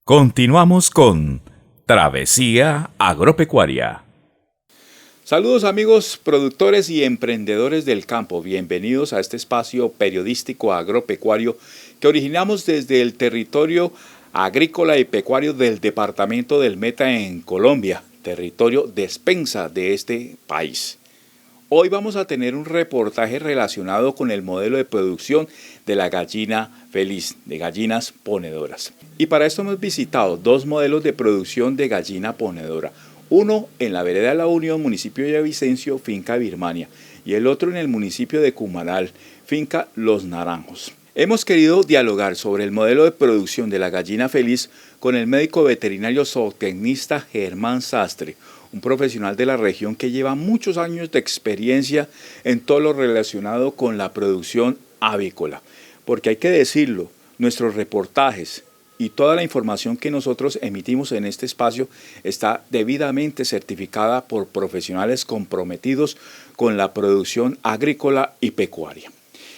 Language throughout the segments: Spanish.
Continuamos con Travesía Agropecuaria. Saludos amigos productores y emprendedores del campo, bienvenidos a este espacio periodístico agropecuario que originamos desde el territorio agrícola y pecuario del departamento del Meta en Colombia, territorio despensa de este país. Hoy vamos a tener un reportaje relacionado con el modelo de producción de la gallina feliz, de gallinas ponedoras. Y para esto hemos visitado dos modelos de producción de gallina ponedora. Uno en la vereda de la Unión, municipio de Villavicencio, finca Birmania, y el otro en el municipio de Cumaral, finca Los Naranjos. Hemos querido dialogar sobre el modelo de producción de la gallina feliz con el médico veterinario zootecnista Germán Sastre, un profesional de la región que lleva muchos años de experiencia en todo lo relacionado con la producción avícola. Porque hay que decirlo, nuestros reportajes y toda la información que nosotros emitimos en este espacio está debidamente certificada por profesionales comprometidos con la producción agrícola y pecuaria.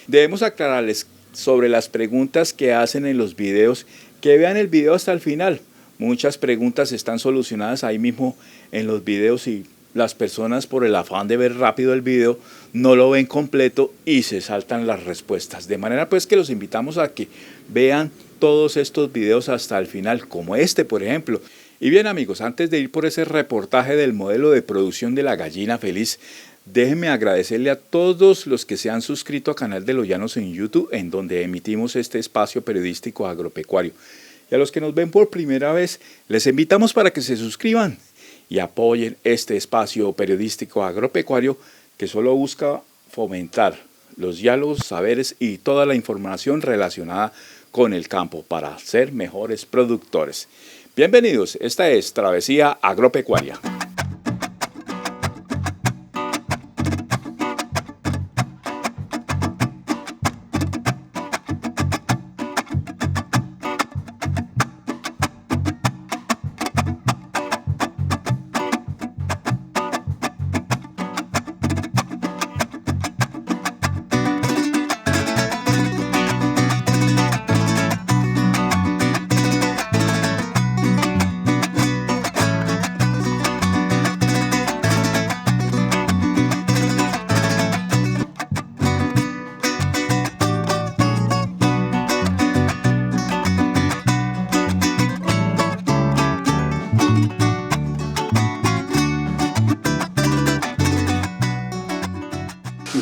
Debemos aclararles sobre las preguntas que hacen en los videos, que vean el video hasta el final. Muchas preguntas están solucionadas ahí mismo en los videos y las personas por el afán de ver rápido el video no lo ven completo y se saltan las respuestas. De manera pues que los invitamos a que vean todos estos videos hasta el final, como este por ejemplo. Y bien amigos, antes de ir por ese reportaje del modelo de producción de la gallina feliz, déjenme agradecerle a todos los que se han suscrito al canal de Los Llanos en YouTube, en donde emitimos este espacio periodístico agropecuario. Y a los que nos ven por primera vez, les invitamos para que se suscriban y apoyen este espacio periodístico agropecuario que solo busca fomentar los diálogos, saberes y toda la información relacionada con el campo para ser mejores productores. Bienvenidos, esta es Travesía Agropecuaria.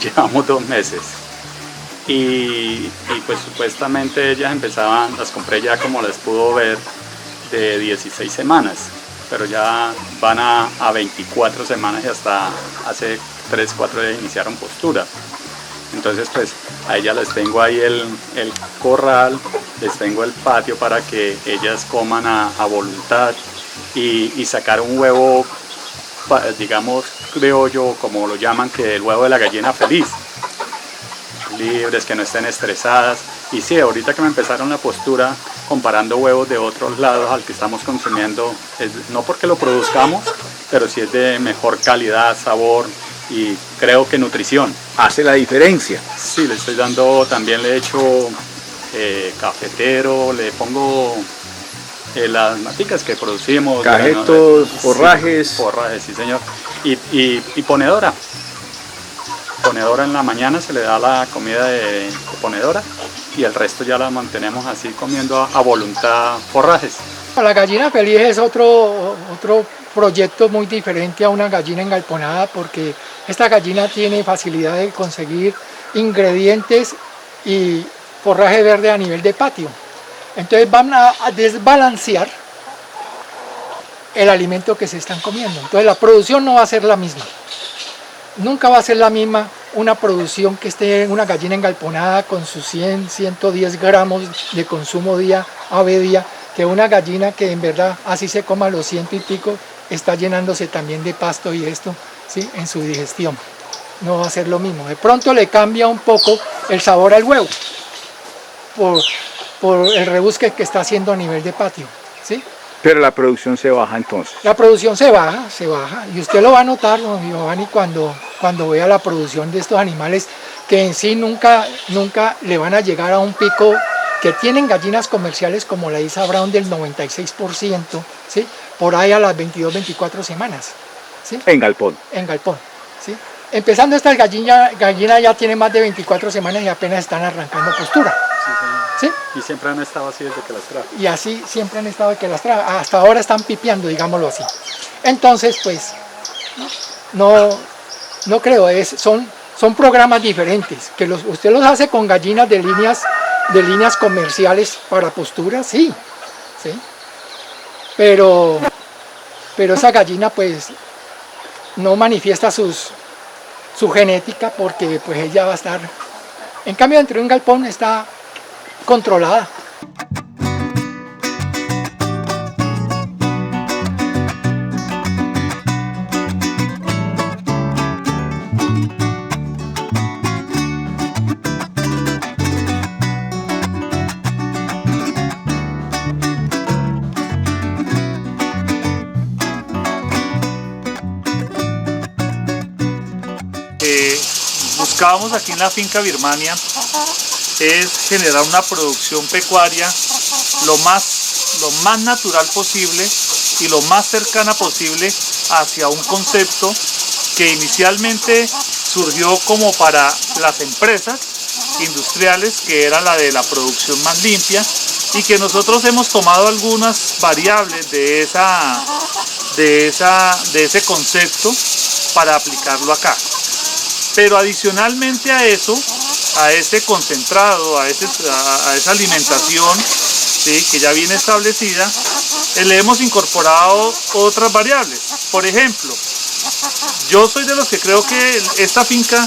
Llevamos 2 meses y pues supuestamente ellas empezaban, las compré ya como les pudo ver de 16 semanas, pero ya van a 24 semanas y hasta hace 3-4 días iniciaron postura. Entonces pues a ellas les tengo ahí el corral, les tengo el patio para que ellas coman a voluntad y sacar un huevo, digamos, criollo, como lo llaman, que el huevo de la gallina feliz, libres, que no estén estresadas. Y sí, ahorita que me empezaron la postura, comparando huevos de otros lados al que estamos consumiendo, no porque lo produzcamos, pero sí es de mejor calidad, sabor y creo que nutrición. ¿Hace la diferencia? Sí, le estoy dando, también le echo cafetero, le pongo las maticas que producimos, cajetos, forrajes. Sí, forrajes, sí señor. Y ponedora en la mañana se le da la comida de ponedora y el resto ya la mantenemos así comiendo a voluntad forrajes. La gallina feliz es otro proyecto muy diferente a una gallina engalponada, porque esta gallina tiene facilidad de conseguir ingredientes y forraje verde a nivel de patio. Entonces van a desbalancear el alimento que se están comiendo. Entonces la producción no va a ser la misma. Nunca va a ser la misma una producción que esté en una gallina engalponada con sus 100, 110 gramos de consumo día a día, que una gallina que en verdad así se coma los 100 y pico, está llenándose también de pasto y esto, ¿sí?, en su digestión. No va a ser lo mismo. De pronto le cambia un poco el sabor al huevo por el rebusque que está haciendo a nivel de patio, ¿sí? Pero la producción se baja entonces. La producción se baja, y usted lo va a notar, don Giovanni, cuando vea la producción de estos animales, que en sí nunca le van a llegar a un pico que tienen gallinas comerciales como la Isa Brown del 96%, ¿sí? Por ahí a las 22, 24 semanas. ¿Sí? En galpón. En galpón. ¿Sí? Empezando estas gallinas ya tienen más de 24 semanas y apenas están arrancando postura. Sí, ¿Sí? y siempre han estado así desde que las trajo. Y así siempre han estado que las trajo. Hasta ahora están pipiando, digámoslo así. Entonces, pues, no creo, son programas diferentes. Que usted los hace con gallinas de líneas comerciales para postura, sí. ¿Sí? Pero esa gallina, pues, no manifiesta su genética porque pues ella va a estar, en cambio dentro de un galpón está controlada. Buscábamos aquí en la finca Birmania es generar una producción pecuaria lo más natural posible y lo más cercana posible hacia un concepto que inicialmente surgió como para las empresas industriales, que era la de la producción más limpia, y que nosotros hemos tomado algunas variables de ese concepto para aplicarlo acá. Pero adicionalmente a eso, a ese concentrado, a esa alimentación, ¿sí?, que ya viene establecida, le hemos incorporado otras variables. Por ejemplo, yo soy de los que creo que esta finca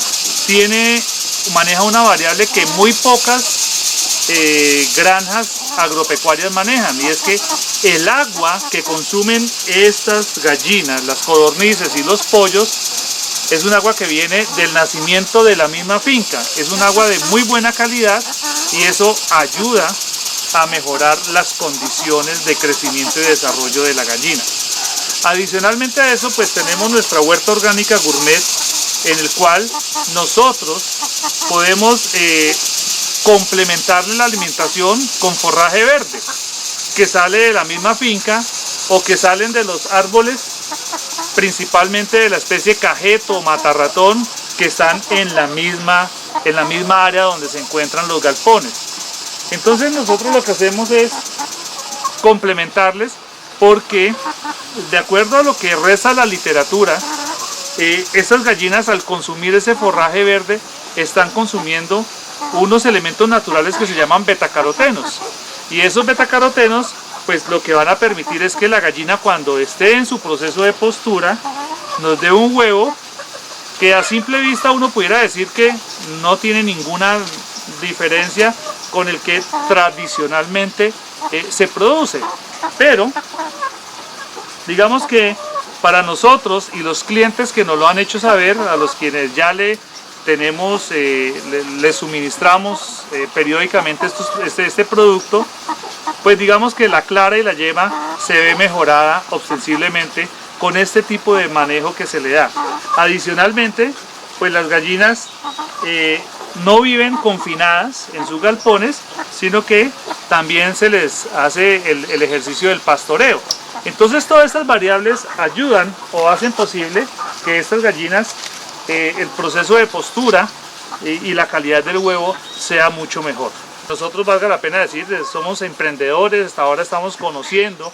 maneja una variable que muy pocas granjas agropecuarias manejan, y es que el agua que consumen estas gallinas, las codornices y los pollos, es un agua que viene del nacimiento de la misma finca. Es un agua de muy buena calidad y eso ayuda a mejorar las condiciones de crecimiento y desarrollo de la gallina. Adicionalmente a eso, pues tenemos nuestra huerta orgánica gourmet, en el cual nosotros podemos complementarle la alimentación con forraje verde, que sale de la misma finca o que salen de los árboles, principalmente de la especie cajeto o matarratón, que están en la misma área donde se encuentran los galpones. Entonces nosotros lo que hacemos es complementarles, porque de acuerdo a lo que reza la literatura, estas gallinas, al consumir ese forraje verde, están consumiendo unos elementos naturales que se llaman betacarotenos, y esos betacarotenos pues lo que van a permitir es que la gallina, cuando esté en su proceso de postura, nos dé un huevo que a simple vista uno pudiera decir que no tiene ninguna diferencia con el que tradicionalmente se produce. Pero digamos que para nosotros y los clientes que nos lo han hecho saber, a los quienes ya le suministramos periódicamente este producto, pues digamos que la clara y la yema se ve mejorada ostensiblemente con este tipo de manejo que se le da. Adicionalmente, pues las gallinas no viven confinadas en sus galpones, sino que también se les hace el ejercicio del pastoreo. Entonces todas estas variables ayudan o hacen posible que estas gallinas, el proceso de postura y la calidad del huevo sea mucho mejor. Nosotros, valga la pena decir, somos emprendedores, hasta ahora estamos conociendo,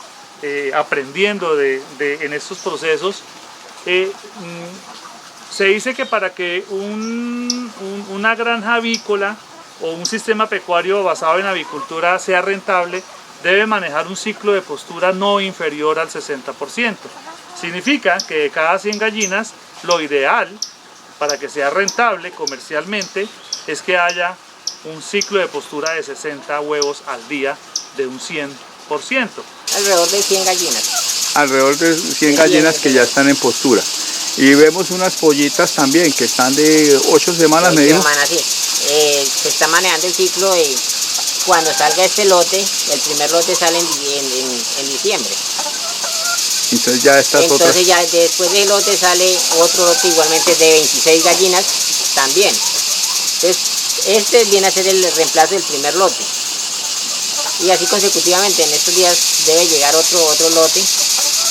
aprendiendo en estos procesos. Se dice que para que una granja avícola o un sistema pecuario basado en avicultura sea rentable, debe manejar un ciclo de postura no inferior al 60%. Significa que de cada 100 gallinas, lo ideal para que sea rentable comercialmente es que haya un ciclo de postura de 60 huevos al día de un 100%. Alrededor de 100 gallinas. Alrededor de 100 gallinas que ya están en postura. Y vemos unas pollitas también que están de 8 semanas, me dijo. 8 semanas, sí. Se está manejando el ciclo de cuando salga este lote, el primer lote sale en diciembre. Entonces ya estas otras. Entonces ya después del lote sale otro lote igualmente de 26 gallinas también. Entonces este viene a ser el reemplazo del primer lote. Y así consecutivamente, en estos días debe llegar otro lote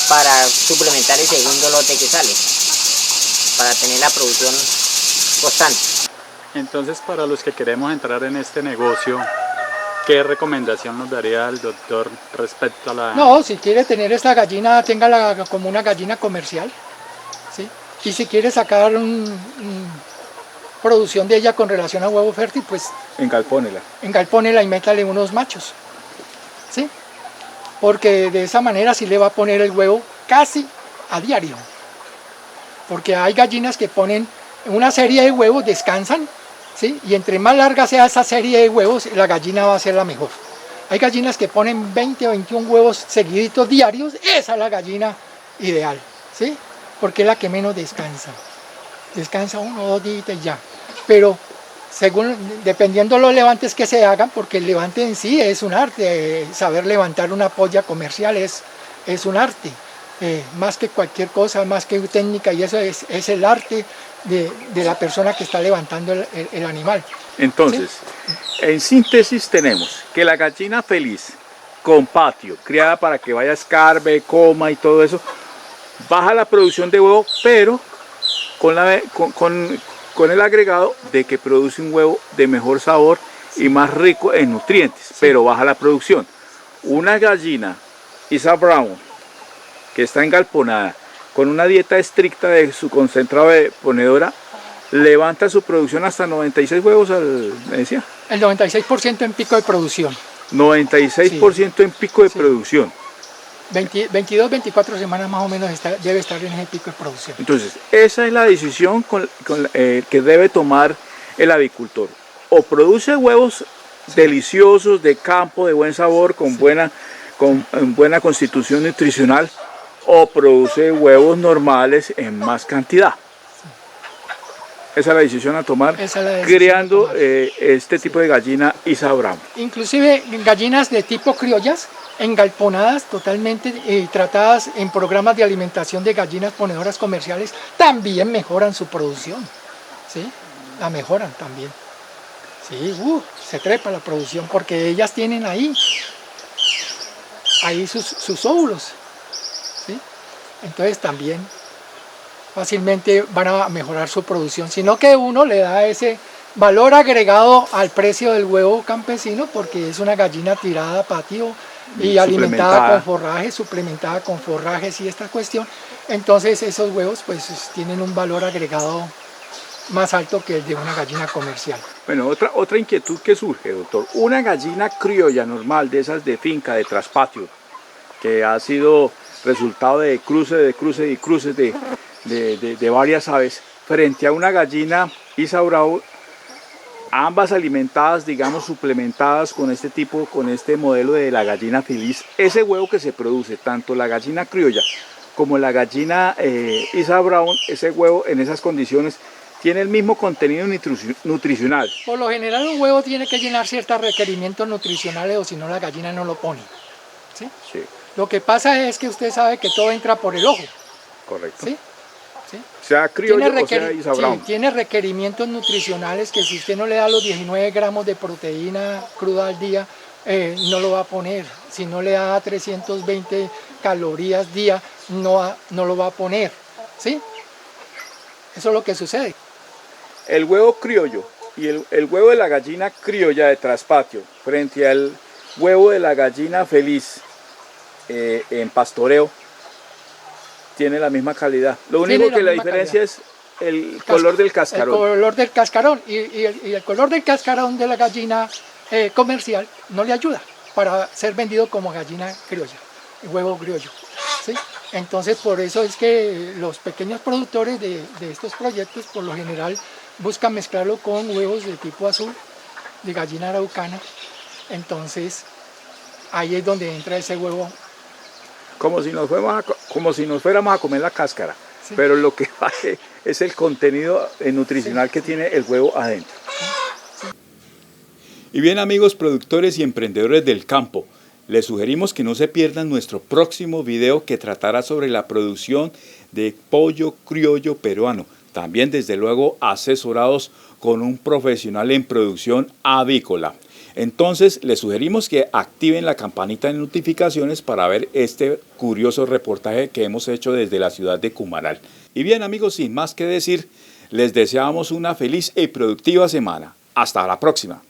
para suplementar el segundo lote que sale, para tener la producción constante. Entonces, para los que queremos entrar en este negocio, ¿qué recomendación nos daría el doctor respecto a la...? No, si quiere tener esta gallina, téngala como una gallina comercial, ¿sí? Y si quiere sacar producción de ella con relación a huevo fértil, pues engalpónela y métale unos machos, ¿sí? Porque de esa manera sí le va a poner el huevo casi a diario. Porque hay gallinas que ponen una serie de huevos, descansan, ¿sí? Y entre más larga sea esa serie de huevos, la gallina va a ser la mejor. Hay gallinas que ponen 20 o 21 huevos seguiditos diarios, esa es la gallina ideal, ¿sí? Porque es la que menos descansa. Descansa 1 o 2 días y ya. Pero dependiendo de los levantes que se hagan, porque el levante en sí es un arte, saber levantar una polla comercial es un arte. Más que cualquier cosa, más que técnica, y eso es el arte de la persona que está levantando el animal. Entonces, ¿sí? En síntesis tenemos que la gallina feliz con patio, criada para que vaya a escarbe, coma y todo eso, baja la producción de huevo, pero con el agregado de que produce un huevo de mejor sabor y más rico en nutrientes, pero baja la producción. Una gallina Isa Brown que está engalponada con una dieta estricta de su concentrado de ponedora, levanta su producción hasta 96 huevos me decía. El 96% en pico de producción. 96% en pico de producción. 22, 24 semanas más o menos debe estar en ese pico de producción. Entonces, esa es la decisión que debe tomar el avicultor. O produce huevos deliciosos, de campo, de buen sabor, con buena constitución nutricional, o produce huevos normales en más cantidad. Esa es la decisión a tomar, creando este tipo de gallina Isa Brown. Inclusive gallinas de tipo criollas, engalponadas totalmente y tratadas en programas de alimentación de gallinas ponedoras comerciales, también mejoran su producción, ¿sí? La mejoran también. Sí, se trepa la producción porque ellas tienen ahí sus óvulos, ¿sí? Entonces también fácilmente van a mejorar su producción, sino que uno le da ese valor agregado al precio del huevo campesino porque es una gallina tirada a patio y alimentada con forrajes, suplementada con forrajes y esta cuestión. Entonces esos huevos pues tienen un valor agregado más alto que el de una gallina comercial. Bueno, otra inquietud que surge, doctor. Una gallina criolla normal, de esas de finca, de traspatio, que ha sido resultado de cruces de varias aves, frente a una gallina Isa Brown, ambas alimentadas, digamos, suplementadas con este modelo de la gallina feliz, ese huevo que se produce, tanto la gallina criolla como la gallina Isa Brown, ese huevo en esas condiciones tiene el mismo contenido nutricional. Por lo general un huevo tiene que llenar ciertos requerimientos nutricionales o si no la gallina no lo pone, ¿sí? Sí. Lo que pasa es que usted sabe que todo entra por el ojo. Correcto. ¿Sí? ¿Sí? Sea criollo o sea Isa Brown. Sí, tiene requerimientos nutricionales que si usted no le da los 19 gramos de proteína cruda al día, no lo va a poner. Si no le da 320 calorías día, no lo va a poner. ¿Sí? Eso es lo que sucede. El huevo criollo y el huevo de la gallina criolla de traspatio frente al huevo de la gallina feliz en pastoreo tiene la misma calidad. Lo único que la diferencia es el color del cascarón. El color del cascarón y el color del cascarón de la gallina comercial no le ayuda para ser vendido como gallina criolla, huevo criollo, ¿sí? Entonces por eso es que los pequeños productores de estos proyectos por lo general buscan mezclarlo con huevos de tipo azul, de gallina araucana. Entonces ahí es donde entra ese huevo. Como si nos fuéramos a comer la cáscara, sí. Pero lo que vale es el contenido nutricional que tiene el huevo adentro. Sí. Y bien, amigos productores y emprendedores del campo, les sugerimos que no se pierdan nuestro próximo video que tratará sobre la producción de pollo criollo peruano, también desde luego asesorados con un profesional en producción avícola. Entonces les sugerimos que activen la campanita de notificaciones para ver este curioso reportaje que hemos hecho desde la ciudad de Cumaral. Y bien amigos, sin más que decir, les deseamos una feliz y productiva semana. Hasta la próxima.